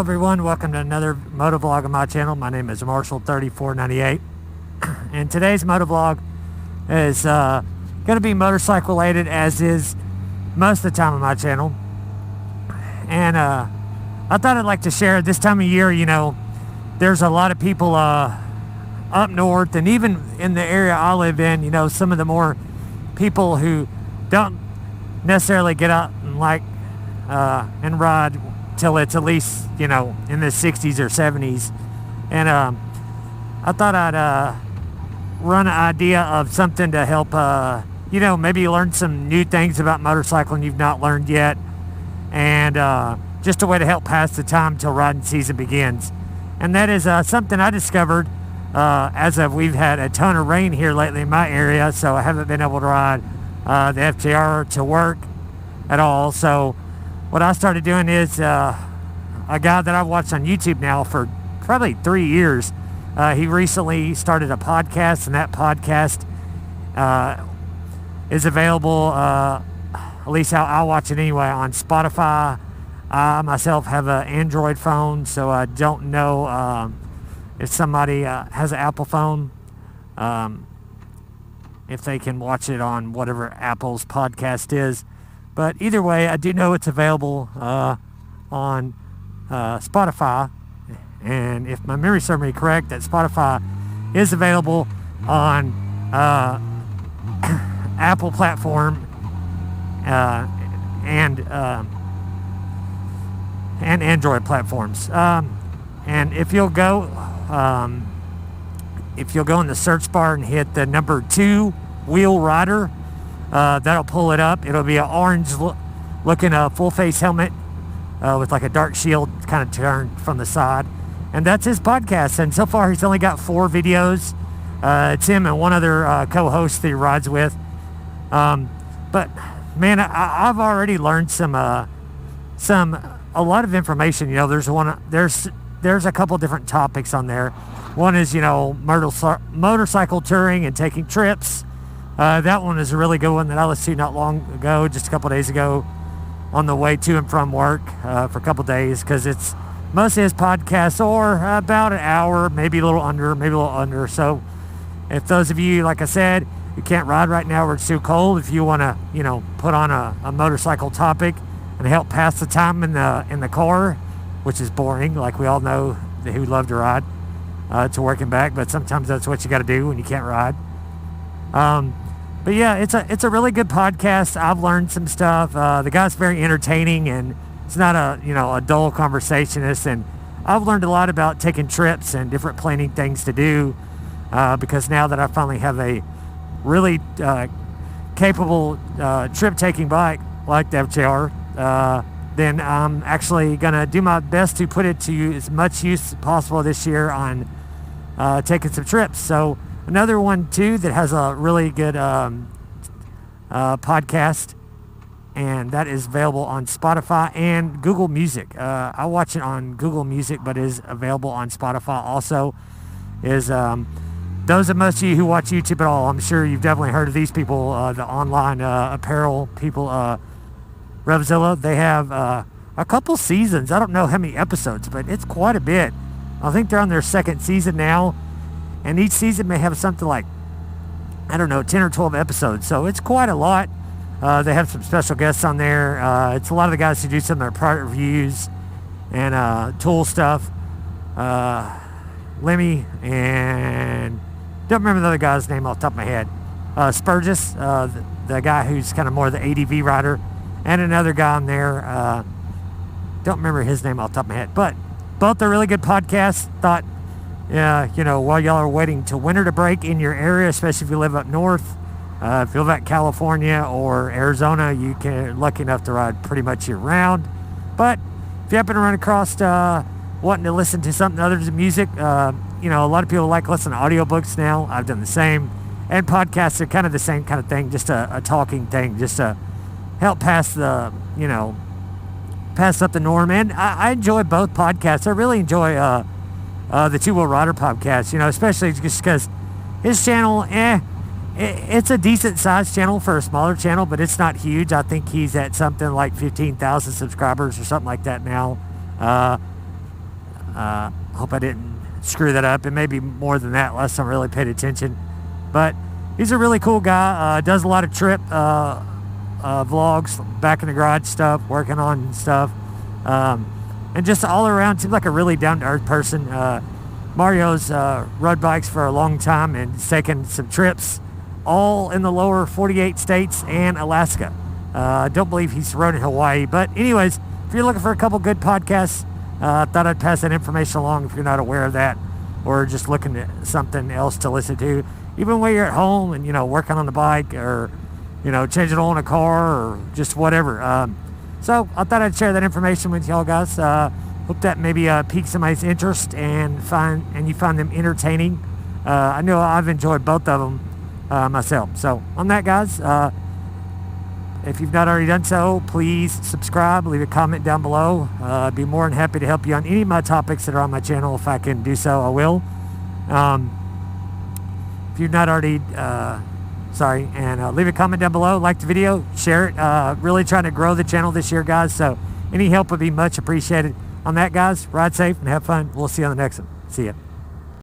everyone, welcome to another motovlog on my channel. My name is Marshall3498, and today's motovlog is going to be motorcycle related, as is most of the time on my channel. And I thought I'd like to share this time of year. You know, there's a lot of people up north, and even in the area I live in, you know, some of the more people who don't necessarily get out and and ride till it's at least, you know, in the 60s or 70s. And I thought I'd run an idea of something to help, you know, maybe learn some new things about motorcycling you've not learned yet, and just a way to help pass the time till riding season begins. And that is something I discovered as we've had a ton of rain here lately in my area, so I haven't been able to ride the FJR to work at all. So what I started doing is a guy that I've watched on YouTube now for probably 3 years. He recently started a podcast, and that podcast is available, at least how I watch it anyway, on Spotify. I myself have an Android phone, so I don't know if somebody has an Apple phone, if they can watch it on whatever Apple's podcast is. But either way, I do know it's available on Spotify. And if my memory serves me correct, that Spotify is available on Apple platform and Android platforms. And if you'll go in the search bar and hit the number 2 wheel rider, that'll pull it up. It'll be an orange looking full face helmet with like a dark shield kind of turned from the side. And that's his podcast. And so far he's only got 4 videos. It's him and one other co-host that he rides with. But man, I've already learned a lot of information. You know, there's a couple different topics on there. One is, you know, motorcycle touring and taking trips. That one is a really good one that I listened to not long ago, just a couple days ago, on the way to and from work for a couple days, because it's mostly his podcast, or about an hour, maybe a little under. So if those of you, like I said, you can't ride right now or it's too cold, if you want to, you know, put on a motorcycle topic and help pass the time in the car, which is boring, like we all know who love to ride to work and back, but sometimes that's what you got to do when you can't ride. But yeah, it's a really good podcast. I've learned some stuff. The guy's very entertaining, and it's not a dull conversationist. And I've learned a lot about taking trips and different planning things to do, because now that I finally have a really capable trip-taking bike like the FJR, then I'm actually gonna do my best to put it to as much use as possible this year on taking some trips. So another one too that has a really good podcast, and that is available on Spotify and Google Music. I watch it on Google Music, but is available on Spotify also. Is those of most of you who watch YouTube at all, I'm sure you've definitely heard of these people, the online apparel people, Revzilla. They have a couple seasons. I don't know how many episodes, but it's quite a bit. I think they're on their 2nd season now. And each season may have something like, I don't know, 10 or 12 episodes. So it's quite a lot. They have some special guests on there. It's a lot of the guys who do some of their product reviews and tool stuff. Lemmy, and don't remember the other guy's name off the top of my head. Spurgis, the guy who's kind of more the ADV rider. And another guy on there. Don't remember his name off the top of my head. But both are really good podcasts. Thought, you know, while y'all are waiting to winter to break in your area, especially if you live up north, if you live out California or Arizona, you can lucky enough to ride pretty much year round. But if you happen to run across wanting to listen to something other than music, you know, a lot of people like listening to audiobooks now. I've done the same. And podcasts are kind of the same kind of thing, just a talking thing, just to help pass up the norm. And I enjoy both podcasts. I really enjoy the Two Wheel Rider podcast, you know, especially just because his channel, it's a decent sized channel for a smaller channel, but it's not huge. I think he's at something like 15,000 subscribers or something like that now. Hope I didn't screw that up. It may be more than that last time I really paid attention. But he's a really cool guy. Does a lot of trip vlogs, back in the garage stuff, working on stuff. And just all around seems like a really down-to-earth person. Mario's rode bikes for a long time and has taken some trips all in the lower 48 states and Alaska. I don't believe he's rode in Hawaii. But anyways, if you're looking for a couple good podcasts, I thought I'd pass that information along if you're not aware of that, or just looking at something else to listen to. Even when you're at home and, working on the bike, or, changing oil in a car, or just whatever. So I thought I'd share that information with y'all guys. Hope that maybe piques somebody's interest and you find them entertaining. I know I've enjoyed both of them myself. So on that, guys, if you've not already done so, please subscribe, leave a comment down below. I'd be more than happy to help you on any of my topics that are on my channel. If I can do so, I will. If you've not already, leave a comment down below, like the video, share it. Really trying to grow the channel this year, guys, so any help would be much appreciated. On that, guys, ride safe and have fun. We'll see you on the next one. See ya.